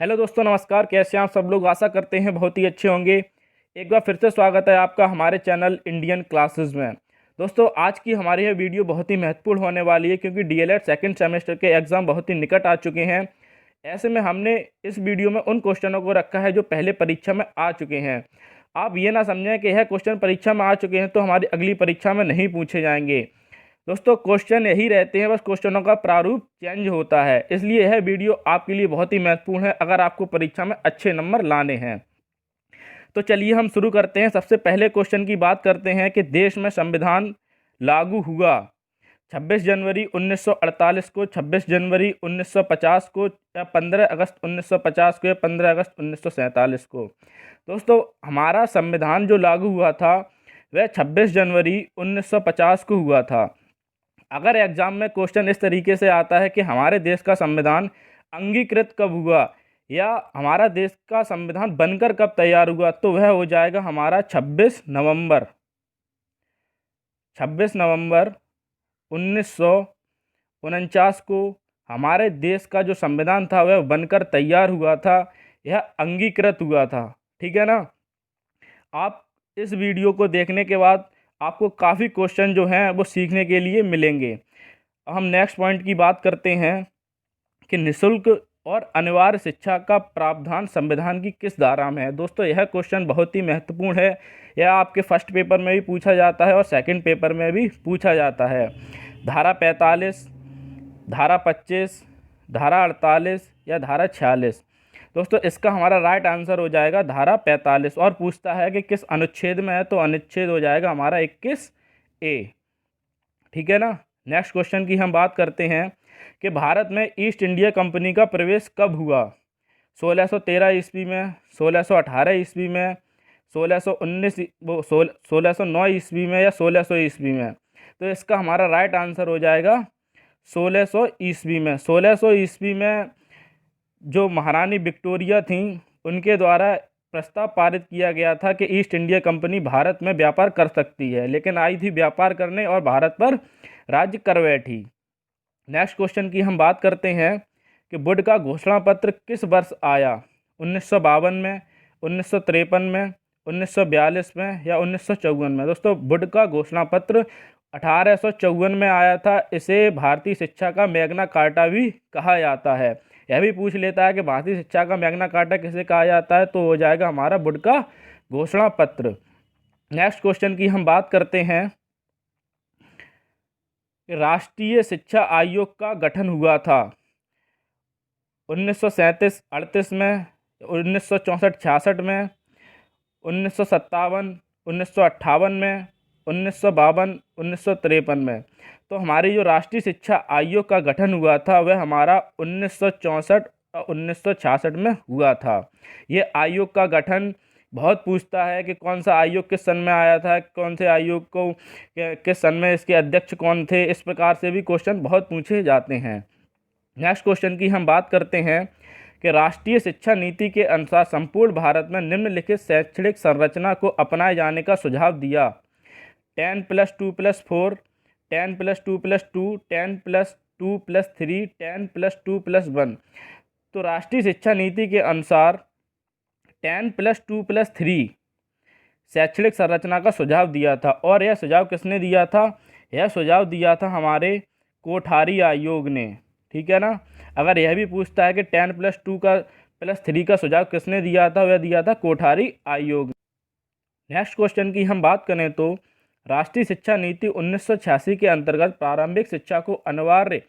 Hello दोस्तों, नमस्कार। कैसे हैं आप सब लोग? आशा करते हैं बहुत ही अच्छे होंगे। एक बार फिर से स्वागत है आपका हमारे चैनल इंडियन क्लासेस में। दोस्तों, आज की हमारी यह वीडियो बहुत ही महत्वपूर्ण होने वाली है क्योंकि डीएलएड सेकंड सेमेस्टर के एग्ज़ाम बहुत ही निकट आ चुके हैं। ऐसे में हमने इस वीडियो में उन क्वेश्चनों को रखा है जो पहले परीक्षा में आ चुके हैं। आप ये ना समझें कि यह क्वेश्चन परीक्षा में आ चुके हैं तो हमारी अगली परीक्षा में नहीं पूछे जाएंगे। दोस्तों, क्वेश्चन यही रहते हैं, बस क्वेश्चनों का प्रारूप चेंज होता है। इसलिए यह वीडियो आपके लिए बहुत ही महत्वपूर्ण है अगर आपको परीक्षा में अच्छे नंबर लाने हैं। तो चलिए हम शुरू करते हैं। सबसे पहले क्वेश्चन की बात करते हैं कि देश में संविधान लागू हुआ 26 जनवरी 1948 को, 26 जनवरी 1950 को, या 15 अगस्त 1950 को, या 15 अगस्त 1947 को। दोस्तों, हमारा संविधान जो लागू हुआ था वह 26 जनवरी 1950 को हुआ था। अगर एग्जाम में क्वेश्चन इस तरीके से आता है कि हमारे देश का संविधान अंगीकृत कब हुआ या हमारा देश का संविधान बनकर कब तैयार हुआ, तो वह हो जाएगा हमारा 26 नवंबर 1949 को हमारे देश का जो संविधान था वह बनकर तैयार हुआ था, यह अंगीकृत हुआ था। ठीक है ना। आप इस वीडियो को देखने के बाद आपको काफ़ी क्वेश्चन जो हैं वो सीखने के लिए मिलेंगे। हम नेक्स्ट पॉइंट की बात करते हैं कि निःशुल्क और अनिवार्य शिक्षा का प्रावधान संविधान की किस धारा में है। दोस्तों, यह क्वेश्चन बहुत ही महत्वपूर्ण है। यह आपके फर्स्ट पेपर में भी पूछा जाता है और सेकंड पेपर में भी पूछा जाता है। धारा 45, धारा 25, धारा 48 या धारा 46। दोस्तों, इसका हमारा राइट आंसर हो जाएगा धारा 45। और पूछता है कि किस अनुच्छेद में है, तो अनुच्छेद हो जाएगा हमारा 21A। ठीक है ना। नेक्स्ट क्वेश्चन की हम बात करते हैं कि भारत में ईस्ट इंडिया कंपनी का प्रवेश कब हुआ। 1613 ईस्वी में, 1618 ईस्वी में, 1609 ईस्वी में, या 1600 ईस्वी में। तो इसका हमारा राइट आंसर हो जाएगा 1600 ईस्वी में। 1600 ईस्वी में जो महारानी विक्टोरिया थी उनके द्वारा प्रस्ताव पारित किया गया था कि ईस्ट इंडिया कंपनी भारत में व्यापार कर सकती है, लेकिन आई थी व्यापार करने और भारत पर राज्य कर बैठी। नेक्स्ट क्वेश्चन की हम बात करते हैं कि वुड का घोषणा पत्र किस वर्ष आया। 1952 में, 1953 में, 1942 में, या 1954 में। दोस्तों, वुड का घोषणा पत्र 1854 में आया था। इसे भारतीय शिक्षा का मैग्ना कार्टा भी कहा जाता है। यह भी पूछ लेता है कि भारतीय शिक्षा का मैग्ना कार्टा किसे कहा जाता है, तो हो जाएगा हमारा वुड का घोषणा पत्र। नेक्स्ट क्वेश्चन की हम बात करते हैं कि राष्ट्रीय शिक्षा आयोग का गठन हुआ था 1937-38 में, 1964-66 में, 1957, 1958 में, 1952-1953 में। तो हमारी जो राष्ट्रीय शिक्षा आयोग का गठन हुआ था वह हमारा 1964 और 1966 में हुआ था। ये आयोग का गठन बहुत पूछता है कि कौन सा आयोग किस सन में आया था, कौन से आयोग को किस सन में इसके अध्यक्ष कौन थे। इस प्रकार से भी क्वेश्चन बहुत पूछे जाते हैं। नेक्स्ट क्वेश्चन की हम बात करते हैं कि राष्ट्रीय शिक्षा नीति के अनुसार संपूर्ण भारत में निम्नलिखित शैक्षणिक संरचना को अपनाए जाने का सुझाव दिया। 10+2+4, 10+2+2, 10+2+3, 10+2+1। तो राष्ट्रीय शिक्षा नीति के अनुसार 10+2+3 शैक्षणिक संरचना का सुझाव दिया था। और यह सुझाव किसने दिया था? यह सुझाव दिया था हमारे कोठारी आयोग ने। ठीक है ना। अगर यह भी पूछता है कि 10+2+3 का सुझाव किसने दिया था, वह दिया था कोठारी आयोग। नेक्स्ट क्वेश्चन की हम बात करें तो राष्ट्रीय शिक्षा नीति 1986 के अंतर्गत प्रारंभिक शिक्षा को अनिवार्य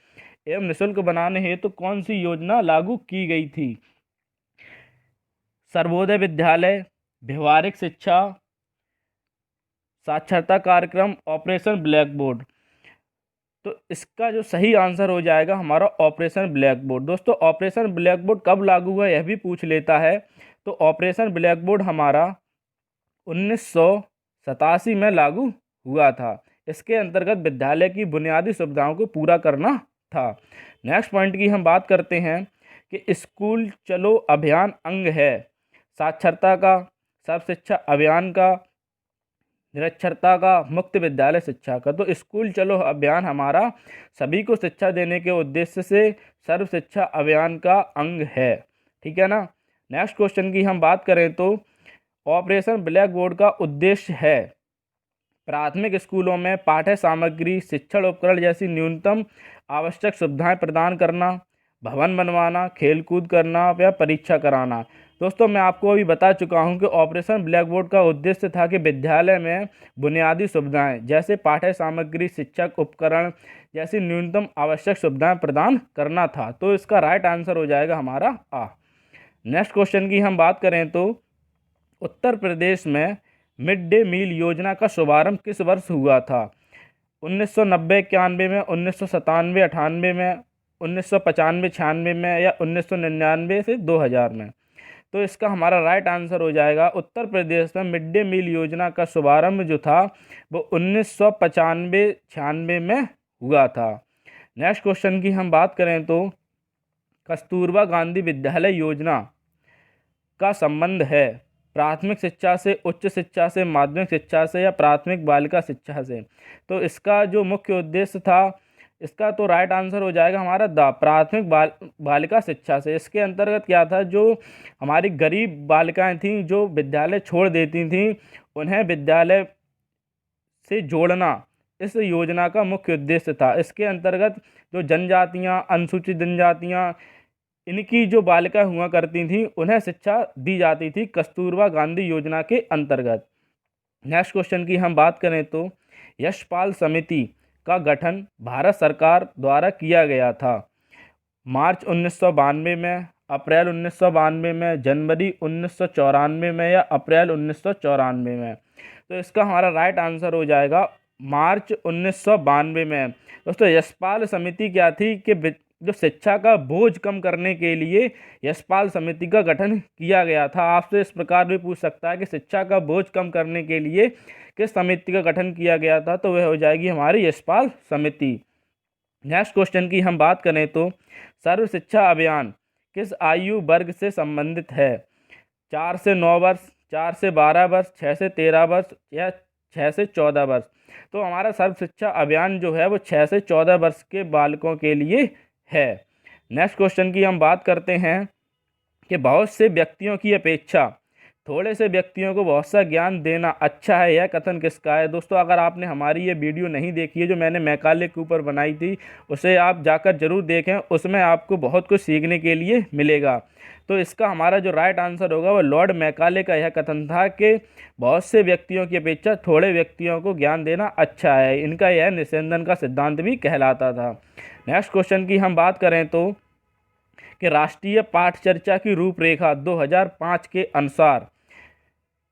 एवं निःशुल्क बनाने हेतु कौन सी योजना लागू की गई थी? सर्वोदय विद्यालय, व्यवहारिक शिक्षा, साक्षरता कार्यक्रम, ऑपरेशन ब्लैक बोर्ड। तो इसका जो सही आंसर हो जाएगा हमारा ऑपरेशन ब्लैक बोर्ड। दोस्तों, ऑपरेशन ब्लैक बोर्ड कब लागू हुआ यह भी पूछ लेता है। तो ऑपरेशन ब्लैक बोर्ड हमारा 1987 में लागू हुआ था। इसके अंतर्गत विद्यालय की बुनियादी सुविधाओं को पूरा करना था। नेक्स्ट पॉइंट की हम बात करते हैं कि स्कूल चलो अभियान अंग है साक्षरता का, सर्व शिक्षा अभियान का, निरक्षरता का, मुक्त विद्यालय शिक्षा का। तो स्कूल चलो अभियान हमारा सभी को शिक्षा देने के उद्देश्य से सर्व शिक्षा अभियान का अंग है। ठीक है ना। नेक्स्ट क्वेश्चन की हम बात करें तो ऑपरेशन ब्लैक बोर्ड का उद्देश्य है प्राथमिक स्कूलों में पाठ्य सामग्री, शिक्षण उपकरण जैसी न्यूनतम आवश्यक सुविधाएं प्रदान करना, भवन बनवाना, खेलकूद करना या परीक्षा कराना। दोस्तों मैं आपको अभी बता चुका हूं कि ऑपरेशन ब्लैक बोर्ड का उद्देश्य था कि विद्यालय में बुनियादी सुविधाएं जैसे पाठ्य सामग्री, शिक्षक उपकरण जैसी न्यूनतम आवश्यक सुविधाएं प्रदान करना था। तो इसका राइट आंसर हो जाएगा हमारा आ। नेक्स्ट क्वेश्चन की हम बात करें तो उत्तर प्रदेश में मिड डे मील योजना का शुभारंभ किस वर्ष हुआ था? 1990-91 में, 1997-98 में, 1995-96 में या 1999 से 2000 में? तो इसका हमारा राइट आंसर हो जाएगा उत्तर प्रदेश में मिड डे मील योजना का शुभारंभ जो था वो 1995-96 में हुआ था। नेक्स्ट क्वेश्चन की हम बात करें तो कस्तूरबा गांधी विद्यालय योजना का संबंध है प्राथमिक शिक्षा से, उच्च शिक्षा से, माध्यमिक शिक्षा से या प्राथमिक बालिका शिक्षा से? तो इसका जो मुख्य उद्देश्य था इसका तो राइट आंसर हो जाएगा हमारा प्राथमिक बालिका शिक्षा से। इसके अंतर्गत क्या था, जो हमारी गरीब बालिकाएं थीं जो विद्यालय छोड़ देती थीं उन्हें विद्यालय से जोड़ना इस योजना का मुख्य उद्देश्य था। इसके अंतर्गत जो जनजातियां, अनुसूचित जनजातियां, इनकी जो बालिका हुआ करती थीं उन्हें शिक्षा दी जाती थी कस्तूरबा गांधी योजना के अंतर्गत। नेक्स्ट क्वेश्चन की हम बात करें तो यशपाल समिति का गठन भारत सरकार द्वारा किया गया था मार्च 1992 में, अप्रैल 1992 में, जनवरी 1994 में या अप्रैल 1994 में? तो इसका हमारा राइट आंसर हो जाएगा मार्च 1992 में। दोस्तों यशपाल समिति क्या थी कि जो शिक्षा का बोझ कम करने के लिए यशपाल समिति का गठन किया गया था। आपसे इस प्रकार भी पूछ सकता है कि शिक्षा का बोझ कम करने के लिए किस समिति का गठन किया गया था, तो वह हो जाएगी हमारी यशपाल समिति। नेक्स्ट क्वेश्चन की हम बात करें तो सर्व शिक्षा अभियान किस आयु वर्ग से संबंधित है? 4 से 9 वर्ष, 4 से 12 वर्ष, 6 से 13 वर्ष या 6 से 14 वर्ष? तो हमारा सर्व शिक्षा अभियान जो है वो 6 से 14 वर्ष के बालकों के लिए है। नेक्स्ट क्वेश्चन की हम बात करते हैं कि बहुत से व्यक्तियों की अपेक्षा थोड़े से व्यक्तियों को बहुत सा ज्ञान देना अच्छा है, यह कथन किसका है? दोस्तों अगर आपने हमारी ये वीडियो नहीं देखी है जो मैंने मैकाले के ऊपर बनाई थी उसे आप जाकर जरूर देखें, उसमें आपको बहुत कुछ सीखने के लिए मिलेगा। तो इसका हमारा जो राइट आंसर होगा वो लॉर्ड मैकाले का यह कथन था कि बहुत से व्यक्तियों की अपेक्षा थोड़े व्यक्तियों को ज्ञान देना अच्छा है। इनका यह निस्यंदन का सिद्धांत भी कहलाता था। नेक्स्ट क्वेश्चन की हम बात करें तो कि राष्ट्रीय पाठचर्चा की रूपरेखा 2005 के अनुसार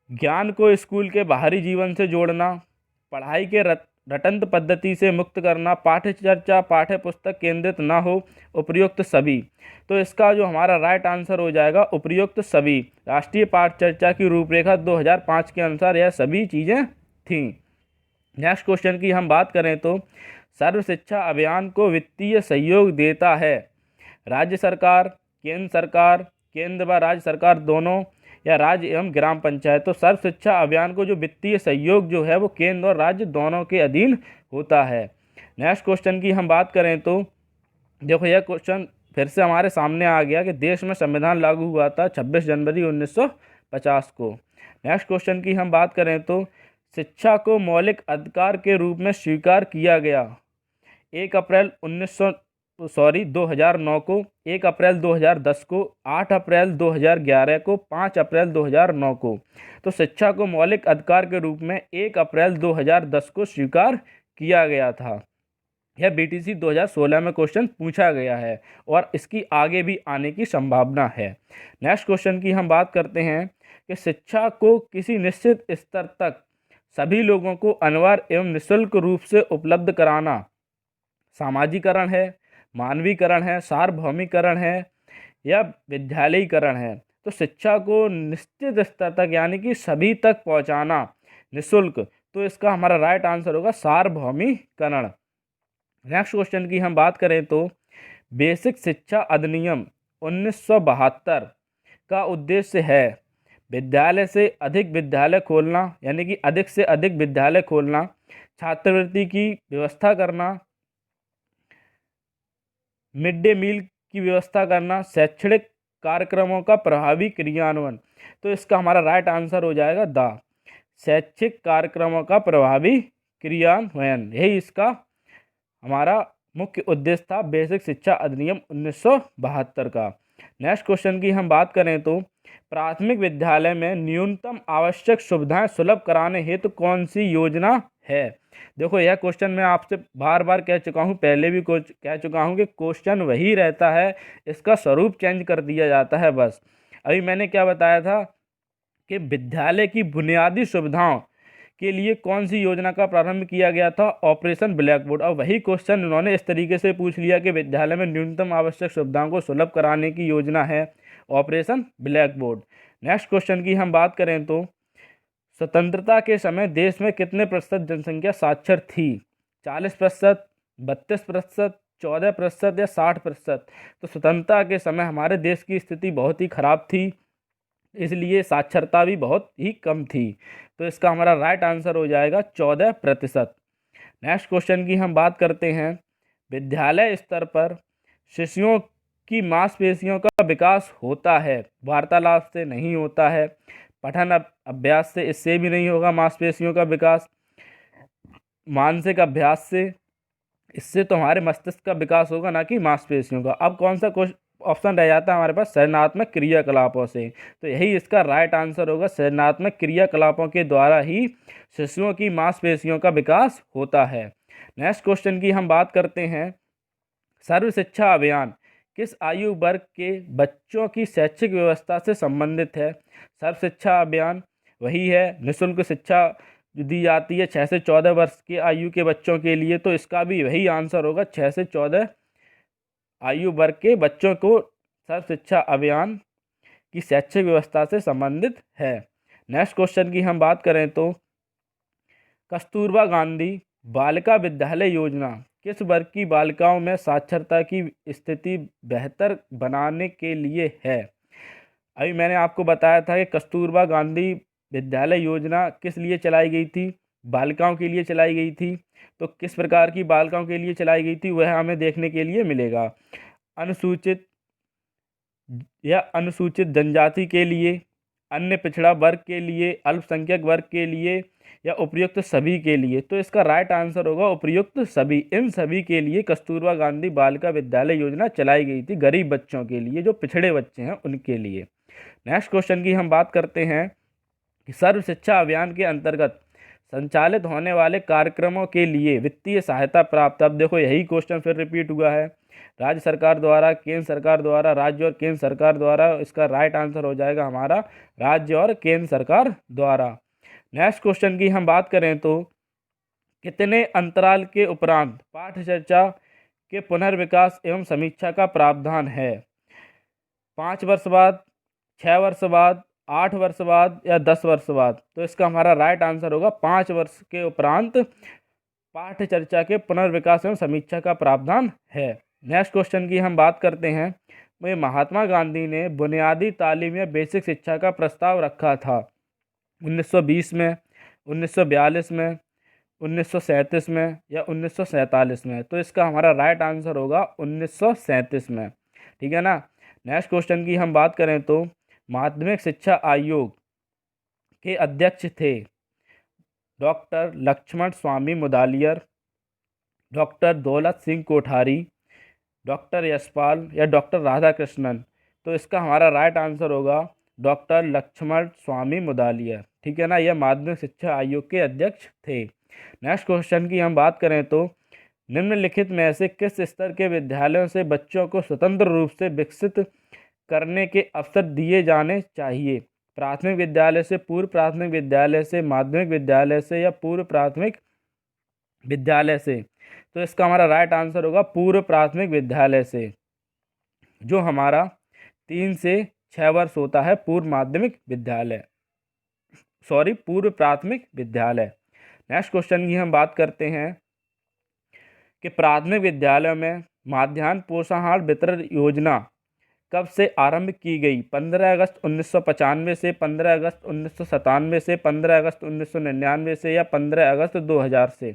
ज्ञान को स्कूल के बाहरी जीवन से जोड़ना, पढ़ाई के रटंत पद्धति से मुक्त करना, पाठ्यचर्चा पाठ्य पुस्तक केंद्रित ना हो, उपर्युक्त सभी। तो इसका जो हमारा राइट आंसर हो जाएगा उपर्युक्त सभी। राष्ट्रीय पाठचर्चा की रूपरेखा 2005 के अनुसार यह सभी चीज़ें थीं। नेक्स्ट क्वेश्चन की हम बात करें तो सर्व शिक्षा अभियान को वित्तीय सहयोग देता है राज्य सरकार, केंद्र सरकार, केंद्र व राज्य सरकार दोनों या राज्य एवं ग्राम पंचायत? तो सर्व शिक्षा अभियान को जो वित्तीय सहयोग जो है वो केंद्र और राज्य दोनों के अधीन होता है। नेक्स्ट क्वेश्चन की हम बात करें तो देखो यह क्वेश्चन फिर से हमारे सामने आ गया कि देश में संविधान लागू हुआ था 26 जनवरी 1950 को। नेक्स्ट क्वेश्चन की हम बात करें तो शिक्षा को मौलिक अधिकार के रूप में स्वीकार किया गया 1 अप्रैल 2009 को, 1 अप्रैल 2010 को, 8 अप्रैल 2011 को, 5 अप्रैल 2009 को? तो शिक्षा को मौलिक अधिकार के रूप में 1 अप्रैल 2010 को स्वीकार किया गया था। यह बीटीसी 2016 में क्वेश्चन पूछा गया है और इसकी आगे भी आने की संभावना है। नेक्स्ट क्वेश्चन की हम बात करते हैं कि शिक्षा को किसी निश्चित स्तर तक सभी लोगों को अनिवार्य एवं निःशुल्क रूप से उपलब्ध कराना सामाजिकरण है, मानवीकरण है, सार्वभौमिकरण है या विद्यालयीकरण है? तो शिक्षा को निश्चित स्तर तक यानी कि सभी तक पहुंचाना निःशुल्क, तो इसका हमारा राइट आंसर होगा सार्वभौमिकरण। नेक्स्ट क्वेश्चन की हम बात करें तो बेसिक शिक्षा अधिनियम 1972 का उद्देश्य है विद्यालय से अधिक विद्यालय खोलना यानी कि अधिक से अधिक विद्यालय खोलना, छात्रवृत्ति की व्यवस्था करना, मिड डे मील की व्यवस्था करना, शैक्षणिक कार्यक्रमों का प्रभावी क्रियान्वयन। तो इसका हमारा राइट आंसर हो जाएगा द। शैक्षिक कार्यक्रमों का प्रभावी क्रियान्वयन, यही इसका हमारा मुख्य उद्देश्य था बेसिक शिक्षा अधिनियम 1972 का। नेक्स्ट क्वेश्चन की हम बात करें तो प्राथमिक विद्यालय में न्यूनतम आवश्यक सुविधाएं सुलभ कराने हेतु कौन सी योजना है। देखो यह क्वेश्चन मैं आपसे बार बार कह चुका हूँ, पहले भी कह चुका हूँ कि क्वेश्चन वही रहता है, इसका स्वरूप चेंज कर दिया जाता है बस। अभी मैंने क्या बताया था कि विद्यालय की बुनियादी सुविधाओं के लिए कौन सी योजना का प्रारंभ किया गया था, ऑपरेशन ब्लैक बोर्ड। और वही क्वेश्चन उन्होंने इस तरीके से पूछ लिया कि विद्यालय में न्यूनतम आवश्यक सुविधाओं को सुलभ कराने की योजना है operation black board. Next question की हम बात करें तो स्वतंत्रता के समय देश में कितने प्रतिशत जनसंख्या साक्षर थी, 40%, 32%, 14% या 60%। तो स्वतंत्रता के समय हमारे देश की स्थिति बहुत ही खराब थी, इसलिए साक्षरता भी बहुत ही कम थी। तो इसका हमारा राइट आंसर हो जाएगा 14%। नेक्स्ट क्वेश्चन की हम बात करते हैं, विद्यालय स्तर पर शिशुओं की मांसपेशियों का विकास होता है, वार्तालाप से नहीं होता है, पठन अभ्यास से इससे भी नहीं होगा मांसपेशियों का विकास, मानसिक अभ्यास से, इससे तो हमारे मस्तिष्क का विकास होगा ना कि मांसपेशियों का। अब कौन सा ऑप्शन रह जाता है हमारे पास, सृजनात्मक क्रियाकलापों से। तो यही इसका राइट आंसर होगा, सृजनात्मक क्रियाकलापों के द्वारा ही शिशुओं की मांसपेशियों का विकास होता है। नेक्स्ट क्वेश्चन की हम बात करते हैं, सर्व शिक्षा अभियान किस आयु वर्ग के बच्चों की शैक्षिक व्यवस्था से संबंधित है। सर्व शिक्षा अभियान वही है, निःशुल्क शिक्षा दी जाती है 6 से 14 वर्ष की आयु के बच्चों के लिए। तो इसका भी वही आंसर होगा, 6 से 14 आयु वर्ग के बच्चों को सर्व शिक्षा अभियान की शैक्षिक व्यवस्था से संबंधित है। नेक्स्ट क्वेश्चन की हम बात करें तो कस्तूरबा गांधी बालिका विद्यालय योजना किस वर्ग की बालिकाओं में साक्षरता की स्थिति बेहतर बनाने के लिए है। अभी मैंने आपको बताया था कि कस्तूरबा गांधी विद्यालय योजना किस लिए चलाई गई थी, बालिकाओं के लिए चलाई गई थी। तो किस प्रकार की बालिकाओं के लिए चलाई गई थी वह हमें देखने के लिए मिलेगा, अनुसूचित या अनुसूचित जनजाति के लिए, अन्य पिछड़ा वर्ग के लिए, अल्पसंख्यक वर्ग के लिए या उपयुक्त सभी के लिए। तो इसका राइट आंसर होगा उपयुक्त सभी। इन सभी के लिए कस्तूरबा गांधी बालिका विद्यालय योजना चलाई गई थी, गरीब बच्चों के लिए, जो पिछड़े बच्चे हैं उनके लिए। नेक्स्ट क्वेश्चन की हम बात करते हैं कि सर्व शिक्षा अभियान के अंतर्गत संचालित होने वाले कार्यक्रमों के लिए वित्तीय सहायता प्राप्त। अब देखो यही क्वेश्चन फिर रिपीट हुआ है, राज्य सरकार द्वारा, केंद्र सरकार द्वारा, राज्य और केंद्र सरकार द्वारा। इसका राइट आंसर हो जाएगा हमारा राज्य और केंद्र सरकार द्वारा। नेक्स्ट क्वेश्चन की हम बात करें तो कितने अंतराल के उपरांत पाठ्य चर्चा के पुनर्विकास एवं समीक्षा का प्रावधान है, 5 वर्ष बाद, 6 वर्ष बाद, 8 वर्ष बाद या 10 वर्ष बाद। तो इसका हमारा राइट आंसर होगा 5 वर्ष के उपरांत पाठ्य चर्चा के पुनर्विकास एवं समीक्षा का प्रावधान है। नेक्स्ट क्वेश्चन की हम बात करते हैं, वह महात्मा गांधी ने बुनियादी तालीम या बेसिक शिक्षा का प्रस्ताव रखा था 1920 में, 1942 में, 1937 में या 1947 में। तो इसका हमारा राइट आंसर होगा 1937 में, ठीक है ना। नेक्स्ट क्वेश्चन की हम बात करें तो माध्यमिक शिक्षा आयोग के अध्यक्ष थे डॉक्टर लक्ष्मण स्वामी मुदालियर, डॉक्टर दौलत सिंह कोठारी, डॉक्टर यशपाल या डॉक्टर राधाकृष्णन। तो इसका हमारा राइट आंसर होगा डॉक्टर लक्ष्मण स्वामी मुदालियर, ठीक है ना। यह माध्यमिक शिक्षा आयोग के अध्यक्ष थे। नेक्स्ट क्वेश्चन की हम बात करें तो निम्नलिखित में से किस स्तर के विद्यालयों से बच्चों को स्वतंत्र रूप से विकसित करने के अवसर दिए जाने चाहिए, प्राथमिक विद्यालय से, पूर्व प्राथमिक विद्यालय से, माध्यमिक विद्यालय से या पूर्व प्राथमिक विद्यालय से। तो इसका हमारा राइट आंसर होगा पूर्व प्राथमिक विद्यालय से, जो हमारा 3 से 6 वर्ष होता है, पूर्व माध्यमिक विद्यालय, सॉरी पूर्व प्राथमिक विद्यालय। नेक्स्ट क्वेश्चन की हम बात करते हैं कि प्राथमिक विद्यालयों में मध्याह्न पोषाहार वितरण योजना कब से आरंभ की गई, 15 अगस्त 1995 से, 15 अगस्त 1997 से, 15 अगस्त 1999 से या 15 अगस्त 2000 से।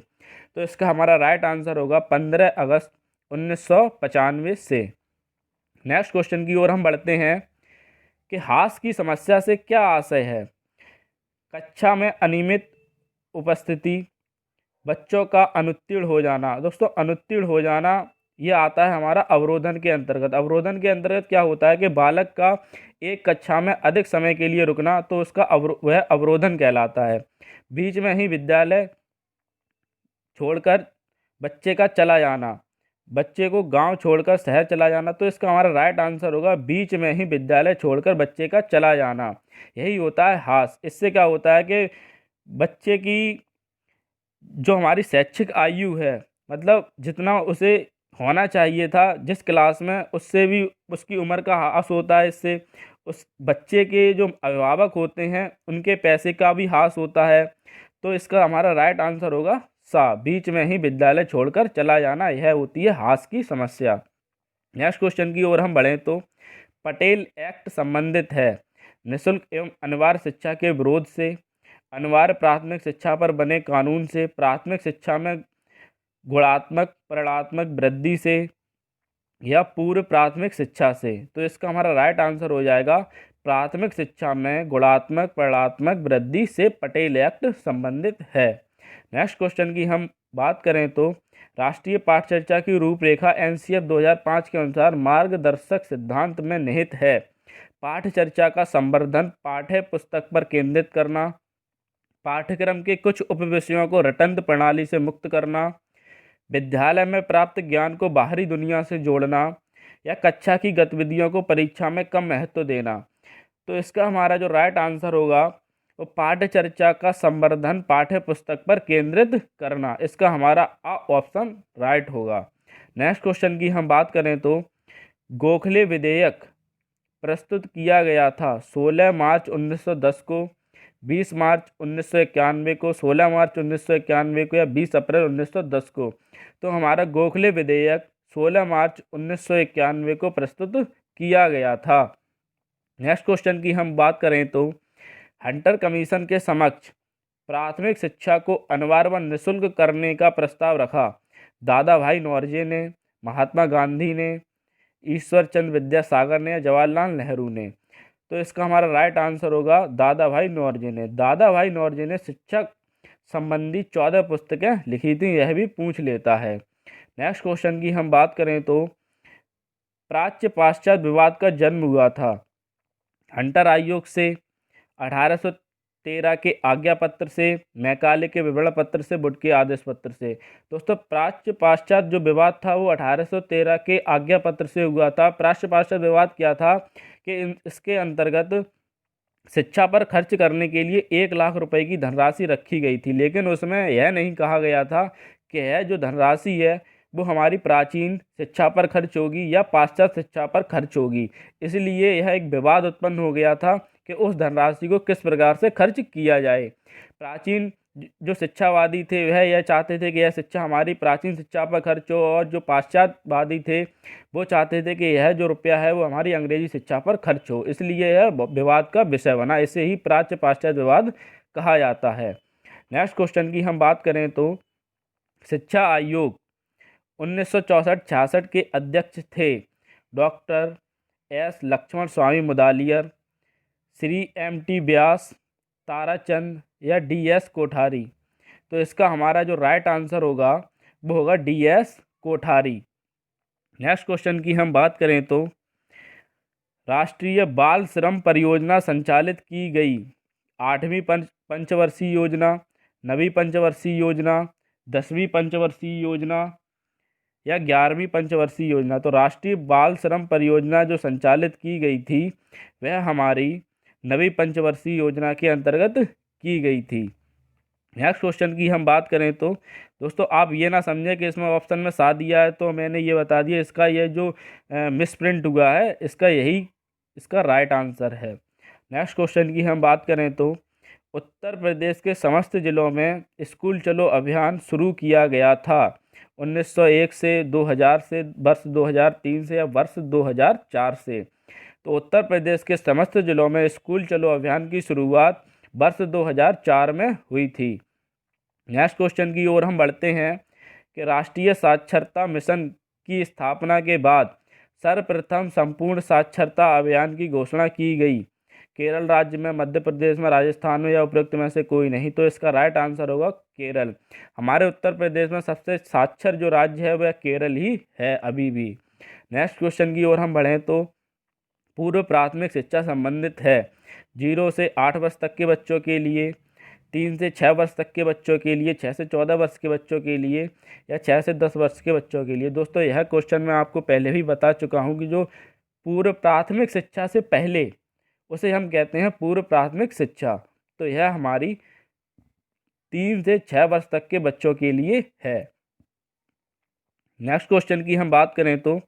तो इसका हमारा राइट आंसर होगा 15 अगस्त 1995 से। नेक्स्ट क्वेश्चन की ओर हम बढ़ते हैं कि हास की समस्या से क्या आशय है। कक्षा में अनियमित उपस्थिति, बच्चों का अनुत्तीर्ण हो जाना। दोस्तों अनुत्तीर्ण हो जाना ये आता है हमारा अवरोधन के अंतर्गत। अवरोधन के अंतर्गत क्या होता है कि बालक का एक कक्षा में अधिक समय के लिए रुकना, तो उसका वह अवरोधन कहलाता है। बीच में ही विद्यालय छोड़कर बच्चे का चला जाना, बच्चे को गांव छोड़कर शहर चला जाना, तो इसका हमारा राइट आंसर होगा बीच में ही विद्यालय छोड़कर बच्चे का चला जाना। यही होता है हास। इससे क्या होता है कि बच्चे की जो हमारी शैक्षिक आयु है, मतलब जितना उसे होना चाहिए था जिस क्लास में, उससे भी उसकी उम्र का ह्रास होता है। इससे उस बच्चे के जो अभिभावक होते हैं उनके पैसे का भी ह्रास होता है। तो इसका हमारा राइट आंसर होगा सा, बीच में ही विद्यालय छोड़कर चला जाना। यह होती है ह्रास की समस्या। नेक्स्ट क्वेश्चन की ओर हम बढ़ें तो पटेल एक्ट संबंधित है निःशुल्क एवं अनिवार्य शिक्षा के विरोध से, अनिवार्य प्राथमिक शिक्षा पर बने कानून से, प्राथमिक शिक्षा में गुणात्मक परिणात्मक वृद्धि से, या पूर्व प्राथमिक शिक्षा से। तो इसका हमारा राइट आंसर हो जाएगा प्राथमिक शिक्षा में गुणात्मक परिणात्मक वृद्धि से पटेल एक्ट संबंधित है। नेक्स्ट क्वेश्चन की हम बात करें तो राष्ट्रीय पाठ्यचर्या की रूपरेखा एनसीएफ 2005 के अनुसार मार्गदर्शक सिद्धांत में निहित है। पाठ्यचर्या का संवर्धन, पाठ्य पुस्तक पर केंद्रित करना, पाठ्यक्रम के कुछ उपविषयों को रटंत प्रणाली से मुक्त करना, विद्यालय में प्राप्त ज्ञान को बाहरी दुनिया से जोड़ना, या कक्षा की गतिविधियों को परीक्षा में कम महत्व देना। तो इसका हमारा जो राइट आंसर होगा वो पाठ्यचर्या का संवर्धन, पाठ्य पुस्तक पर केंद्रित करना। इसका हमारा ऑप्शन राइट होगा। नेक्स्ट क्वेश्चन की हम बात करें तो गोखले विधेयक प्रस्तुत किया गया था 16 मार्च 1910 को, 20 मार्च 1991 को, 16 मार्च 1991 को, या 20 अप्रैल 1910 को। तो हमारा गोखले विधेयक 16 मार्च 1991 को प्रस्तुत किया गया था। नेक्स्ट क्वेश्चन की हम बात करें तो हंटर कमीशन के समक्ष प्राथमिक शिक्षा को अनिवार्य व निःशुल्क करने का प्रस्ताव रखा। दादा भाई नौरोजी ने, महात्मा गांधी ने, ईश्वर चंद्र विद्यासागर ने, या जवाहरलाल नेहरू ने। तो इसका हमारा राइट आंसर होगा दादा भाई नौरोजी ने। दादा भाई नौरोजी ने शिक्षक संबंधी 14 पुस्तकें लिखी थी, यह भी पूछ लेता है। नेक्स्ट क्वेश्चन की हम बात करें तो प्राच्य पाश्चात्य विवाद का जन्म हुआ था हंटर आयोग से, 1813 के आज्ञा पत्र से, मैकाले के विवरण पत्र से, वुड के आदेश पत्र से। दोस्तों प्राच्य पाश्चात्य जो विवाद था वो 1813 के आज्ञा पत्र से हुआ था। प्राच्य पाश्चात्य विवाद क्या था कि इसके अंतर्गत शिक्षा पर खर्च करने के लिए 1 लाख रुपए की धनराशि रखी गई थी, लेकिन उसमें यह नहीं कहा गया था कि यह जो धनराशि है वो हमारी प्राचीन शिक्षा पर खर्च होगी या पाश्चात्य शिक्षा पर खर्च होगी। इसलिए यह एक विवाद उत्पन्न हो गया था कि उस धनराशि को किस प्रकार से खर्च किया जाए। प्राचीन जो शिक्षावादी थे वह यह चाहते थे कि यह शिक्षा हमारी प्राचीन शिक्षा पर खर्च हो, और जो पाश्चात्यवादी थे वो चाहते थे कि यह जो रुपया है वो हमारी अंग्रेजी शिक्षा पर खर्च हो। इसलिए यह विवाद का विषय बना। इसे ही प्राच्य पाश्चात्य विवाद कहा जाता है। नेक्स्ट क्वेश्चन की हम बात करें तो शिक्षा आयोग 1964-66 के अध्यक्ष थे डॉक्टर एस लक्ष्मण स्वामी मुदालियर, श्री एम.टी. व्यास, ताराचंद, या डी.एस. कोठारी। तो इसका हमारा जो राइट आंसर होगा वो होगा डी.एस. कोठारी। नेक्स्ट क्वेश्चन की हम बात करें तो राष्ट्रीय बाल श्रम परियोजना संचालित की गई 8वीं पंचवर्षीय योजना, 9वीं पंचवर्षीय योजना, 10वीं पंचवर्षीय योजना, या 11वीं पंचवर्षीय योजना। तो राष्ट्रीय बाल श्रम परियोजना जो संचालित की गई थी वह हमारी 9वीं पंचवर्षीय योजना के अंतर्गत की गई थी। नेक्स्ट क्वेश्चन की हम बात करें तो दोस्तों आप ये ना समझें कि इसमें ऑप्शन में 7 दिया है तो मैंने ये बता दिया, इसका ये जो मिसप्रिंट हुआ है इसका यही इसका राइट आंसर है। नेक्स्ट क्वेश्चन की हम बात करें तो उत्तर प्रदेश के समस्त जिलों में स्कूल चलो अभियान शुरू किया गया था 1901 से 2000 से, वर्ष 2003 से, या वर्ष 2004 से। तो उत्तर प्रदेश के समस्त जिलों में स्कूल चलो अभियान की शुरुआत वर्ष 2004 में हुई थी। नेक्स्ट क्वेश्चन की ओर हम बढ़ते हैं कि राष्ट्रीय साक्षरता मिशन की स्थापना के बाद सर्वप्रथम संपूर्ण साक्षरता अभियान की घोषणा की गई? केरल राज्य में, मध्य प्रदेश में, राजस्थान में या उपरोक्त में से कोई नहीं। तो इसका राइट आंसर होगा केरल। हमारे उत्तर प्रदेश में सबसे साक्षर जो राज्य है वह केरल ही है अभी भी। नेक्स्ट क्वेश्चन की ओर हम बढ़ें तो पूर्व प्राथमिक शिक्षा संबंधित है 0 से 8 वर्ष तक के बच्चों के लिए, 3 से 6 वर्ष तक के बच्चों के लिए, 6 से 14 वर्ष के बच्चों के लिए या 6 से 10 वर्ष के बच्चों के लिए। दोस्तों यह क्वेश्चन मैं आपको पहले भी बता चुका हूँ कि जो पूर्व प्राथमिक शिक्षा से पहले उसे हम कहते हैं पूर्व प्राथमिक शिक्षा। तो यह हमारी 3 से 6 वर्ष तक के बच्चों के लिए है। नेक्स्ट क्वेश्चन की हम बात करें तो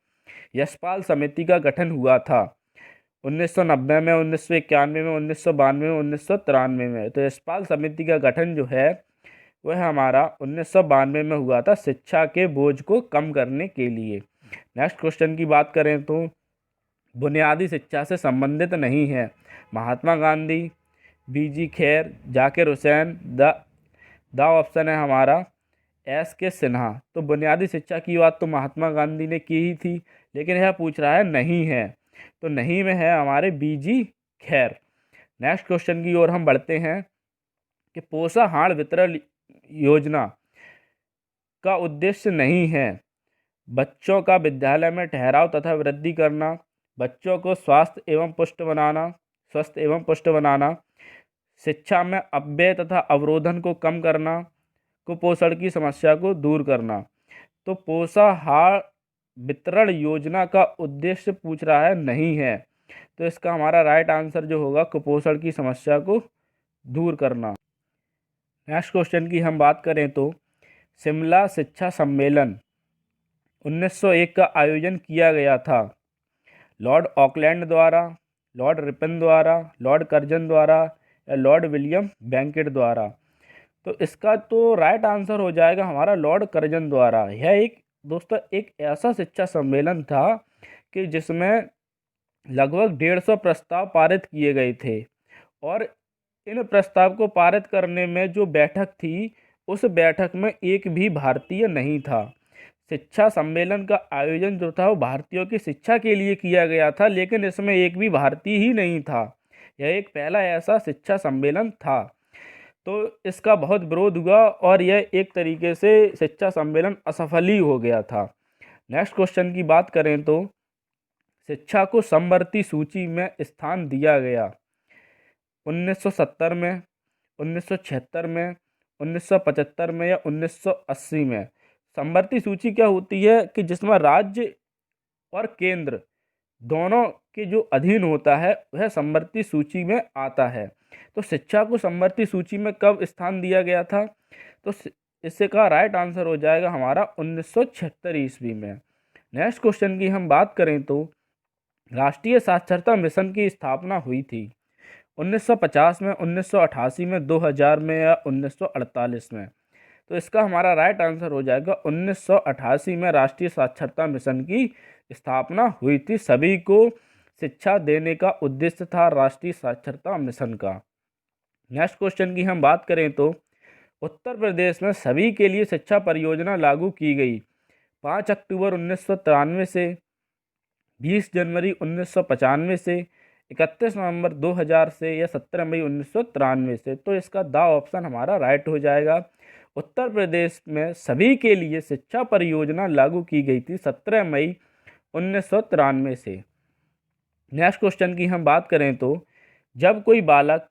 यशपाल समिति का गठन हुआ था 1990 में, 1991 में, 1992 में, 1993 में। तो यशपाल समिति का गठन जो है वह हमारा 1992 में हुआ था शिक्षा के बोझ को कम करने के लिए। नेक्स्ट क्वेश्चन की बात करें तो बुनियादी शिक्षा से संबंधित नहीं है महात्मा गांधी, बीजी खैर, जाकिर हुसैन, द ऑप्शन है हमारा एस के सिन्हा। तो बुनियादी शिक्षा की बात तो महात्मा गांधी ने की ही थी, लेकिन यह पूछ रहा है नहीं है, तो नहीं में है हमारे बीजी खैर। नेक्स्ट क्वेश्चन की ओर हम बढ़ते हैं कि पोषाहार वितरण योजना का उद्देश्य नहीं है बच्चों का विद्यालय में ठहराव तथा वृद्धि करना, बच्चों को स्वस्थ एवं पुष्ट बनाना, शिक्षा में अपव्यय तथा अवरोधन को कम करना, कुपोषण की समस्या को दूर करना। तो पोषाहार वितरण योजना का उद्देश्य पूछ रहा है नहीं है, तो इसका हमारा राइट आंसर जो होगा कुपोषण की समस्या को दूर करना। नेक्स्ट क्वेश्चन की हम बात करें तो शिमला शिक्षा सम्मेलन 1901 का आयोजन किया गया था लॉर्ड ऑकलैंड द्वारा, लॉर्ड रिपन द्वारा, लॉर्ड कर्जन द्वारा या लॉर्ड विलियम बेंकेट द्वारा। तो इसका तो राइट आंसर हो जाएगा हमारा लॉर्ड कर्जन द्वारा। यह दोस्तों एक ऐसा शिक्षा सम्मेलन था कि जिसमें लगभग 150 प्रस्ताव पारित किए गए थे, और इन प्रस्ताव को पारित करने में जो बैठक थी उस बैठक में एक भी भारतीय नहीं था। शिक्षा सम्मेलन का आयोजन जो था वो भारतीयों की शिक्षा के लिए किया गया था, लेकिन इसमें एक भी भारतीय ही नहीं था। यह एक पहला ऐसा शिक्षा सम्मेलन था। तो इसका बहुत विरोध हुआ और यह एक तरीके से शिक्षा सम्मेलन असफल ही हो गया था। नेक्स्ट क्वेश्चन की बात करें तो शिक्षा को समवर्ती सूची में स्थान दिया गया 1970 में, 1976 में, 1975 में या 1980 में। समवर्ती सूची क्या होती है कि जिसमें राज्य और केंद्र दोनों के जो अधीन होता है वह समवर्ती सूची में आता है। तो शिक्षा को समवर्ती सूची में कब स्थान दिया गया था? तो इससे का राइट आंसर हो जाएगा हमारा 1976 ईस्वी में। नेक्स्ट क्वेश्चन की हम बात करें तो राष्ट्रीय साक्षरता मिशन की स्थापना हुई थी 1950 में, 1988 में, 2000 में या 1948 में। तो इसका हमारा राइट आंसर हो जाएगा 1988 में राष्ट्रीय साक्षरता मिशन की स्थापना हुई थी। सभी को शिक्षा देने का उद्देश्य था राष्ट्रीय साक्षरता मिशन का। नेक्स्ट क्वेश्चन की हम बात करें तो उत्तर प्रदेश में सभी के लिए शिक्षा परियोजना लागू की गई 5 अक्टूबर 1993 से, 20 जनवरी 1995 से, 31 नवंबर 2000 से या 17 मई 1993 से। तो इसका द ऑप्शन हमारा राइट हो जाएगा। उत्तर प्रदेश में सभी के लिए शिक्षा परियोजना लागू की गई थी 17 मई 1993 से। नेक्स्ट क्वेश्चन की हम बात करें तो जब कोई बालक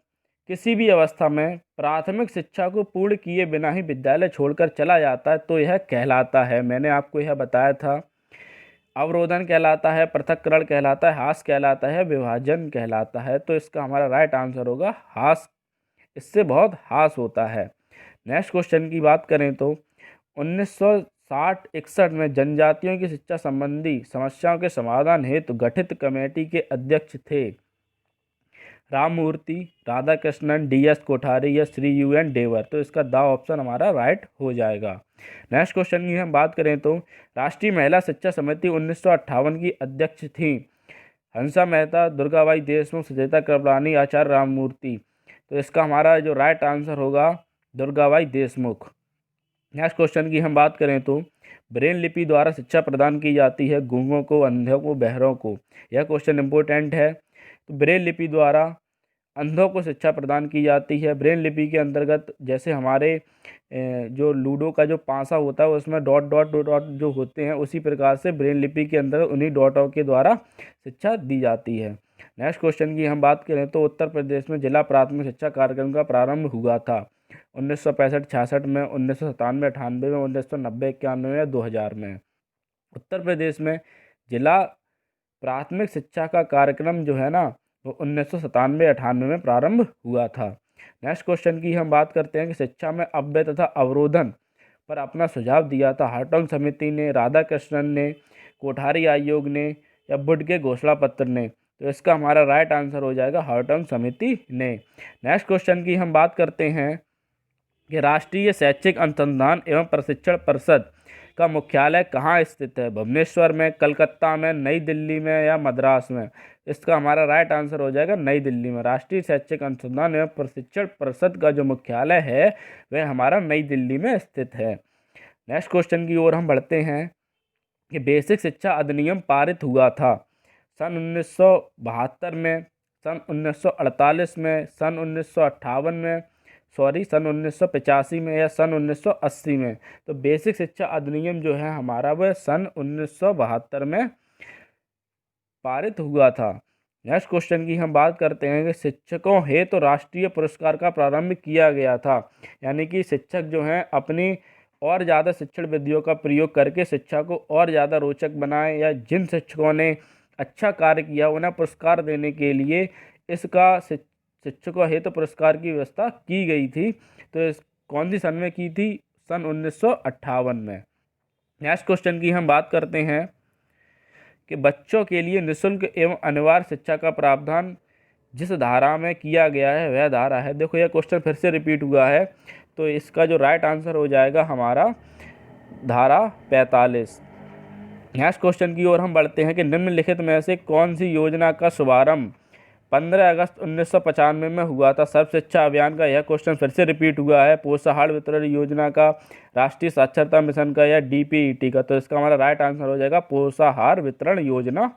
किसी भी अवस्था में प्राथमिक शिक्षा को पूर्ण किए बिना ही विद्यालय छोड़कर चला जाता है तो यह कहलाता है, मैंने आपको यह बताया था, अवरोधन कहलाता है, पृथक्करण कहलाता है, हास कहलाता है, विभाजन कहलाता है। तो इसका हमारा राइट आंसर होगा हास। इससे बहुत हास होता है। नेक्स्ट क्वेश्चन की बात करें तो 1960-61 में जनजातियों की शिक्षा संबंधी समस्याओं के समाधान हेतु गठित कमेटी के अध्यक्ष थे राममूर्ति, राधाकृष्णन, DS कोठारी या श्री UN डेवर। तो इसका द ऑप्शन हमारा राइट हो जाएगा। नेक्स्ट क्वेश्चन की हम बात करें तो राष्ट्रीय महिला शिक्षा समिति 1958 की अध्यक्ष थी हंसा मेहता, दुर्गाबाई देशमुख, सुचेता कृपलानी, आचार्य राममूर्ति। तो इसका हमारा जो राइट आंसर होगा दुर्गाबाई देशमुख। नेक्स्ट क्वेश्चन की हम बात करें तो ब्रेल लिपि द्वारा शिक्षा प्रदान की जाती है गूंगों को, अंधों को, बहरों को। यह क्वेश्चन इंपॉर्टेंट है। तो ब्रेल लिपि द्वारा अंधों को शिक्षा प्रदान की जाती है। ब्रेल लिपि के अंतर्गत जैसे हमारे जो लूडो का जो पासा होता है उसमें डॉट डॉट डॉट डॉट जो होते हैं, उसी प्रकार से ब्रेल लिपि के अंदर उन्हीं डॉटों के द्वारा शिक्षा दी जाती है। नेक्स्ट क्वेश्चन की हम बात करें तो उत्तर प्रदेश में जिला प्राथमिक शिक्षा कार्यक्रम का प्रारंभ हुआ था 1965-66 में, 1997-98 में, 1990-91 में या 2000 में। उत्तर प्रदेश में जिला प्राथमिक शिक्षा का कार्यक्रम जो है ना वो 1997-98 में प्रारंभ हुआ था। नेक्स्ट क्वेश्चन की हम बात करते हैं कि शिक्षा में अव्यय तथा अवरोधन पर अपना सुझाव दिया था हार्टोग समिति ने, राधाकृष्णन ने, कोठारी आयोग ने या वुड के घोषणा पत्र ने। तो इसका हमारा राइट आंसर हो जाएगा हार्टोग समिति ने। नेक्स्ट क्वेश्चन की हम बात करते हैं कि राष्ट्रीय शैक्षिक अनुसंधान एवं प्रशिक्षण परिषद का मुख्यालय कहाँ स्थित है? भुवनेश्वर में, कलकत्ता में, नई दिल्ली में या मद्रास में? इसका हमारा राइट आंसर हो जाएगा नई दिल्ली में। राष्ट्रीय शैक्षिक अनुसंधान एवं प्रशिक्षण परिषद का जो मुख्यालय है वह हमारा नई दिल्ली में स्थित है। नेक्स्ट क्वेश्चन की ओर हम बढ़ते हैं कि बेसिक शिक्षा अधिनियम पारित हुआ था सन 1972 में, सन 1948 में, सन 1958 में, सन 1985 में या सन 1980 में? तो बेसिक शिक्षा अधिनियम जो है हमारा वह सन 1972 में पारित हुआ था। नेक्स्ट क्वेश्चन की हम बात करते हैं कि शिक्षकों हेतु राष्ट्रीय पुरस्कार का प्रारंभ किया गया था। यानी कि शिक्षक जो हैं अपनी और ज़्यादा शिक्षण विधियों का प्रयोग करके शिक्षा को और ज़्यादा रोचक बनाए, या जिन शिक्षकों ने अच्छा कार्य किया उन्हें पुरस्कार देने के लिए इसका शिक्षकों हेतु पुरस्कार की व्यवस्था की गई थी। तो इस कौन सी सन में की थी? सन 1958 में। नेक्स्ट क्वेश्चन की हम बात करते हैं कि बच्चों के लिए निःशुल्क एवं अनिवार्य शिक्षा का प्रावधान जिस धारा में किया गया है वह धारा है। देखो यह क्वेश्चन फिर से रिपीट हुआ है, तो इसका जो राइट आंसर हो जाएगा हमारा धारा 45। नेक्स्ट क्वेश्चन की ओर हम बढ़ते हैं कि निम्नलिखित में से कौन सी योजना का शुभारंभ 15 अगस्त 1995 में हुआ था? सर्व शिक्षा अभियान का। यह क्वेश्चन फिर से रिपीट हुआ है। पोषाहार वितरण योजना का, राष्ट्रीय साक्षरता मिशन का या डीपीईटी का? तो इसका हमारा राइट आंसर हो जाएगा पोषाहार वितरण योजना।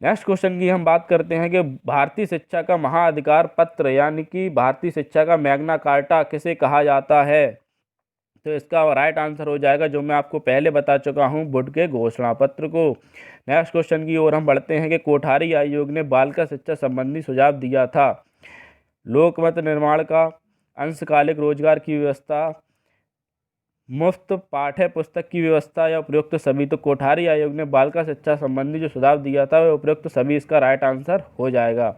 नेक्स्ट क्वेश्चन की हम बात करते हैं कि भारतीय शिक्षा का महाअधिकार पत्र यानी कि भारतीय शिक्षा का मैग्ना कार्टा किसे कहा जाता है? तो इसका राइट आंसर हो जाएगा जो मैं आपको पहले बता चुका हूँ, वुड के घोषणा पत्र को। नेक्स्ट क्वेश्चन की ओर हम बढ़ते हैं कि कोठारी आयोग ने बालिका शिक्षा संबंधी सुझाव दिया था लोकमत निर्माण का, अंशकालिक रोजगार की व्यवस्था, मुफ्त पाठ्य पुस्तक की व्यवस्था या उपयुक्त सभी? तो कोठारी आयोग ने बालिका शिक्षा संबंधी जो सुझाव दिया था वह उपयुक्त सभी इसका राइट आंसर हो जाएगा।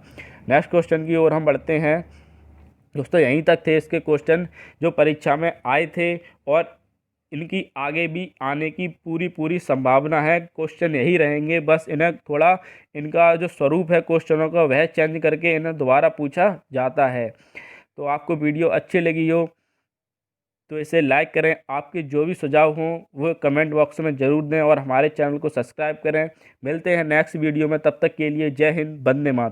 नेक्स्ट क्वेश्चन की ओर हम बढ़ते हैं। दोस्तों यहीं तक थे इसके क्वेश्चन जो परीक्षा में आए थे, और इनकी आगे भी आने की पूरी संभावना है। क्वेश्चन यही रहेंगे, बस इन्हें थोड़ा इनका जो स्वरूप है क्वेश्चनों का वह चेंज करके इन्हें दोबारा पूछा जाता है। तो आपको वीडियो अच्छी लगी हो तो इसे लाइक करें। आपके जो भी सुझाव हों वो कमेंट बॉक्स में ज़रूर दें और हमारे चैनल को सब्सक्राइब करें। मिलते हैं नेक्स्ट वीडियो में, तब तक के लिए जय हिंद, वंदे मातरम।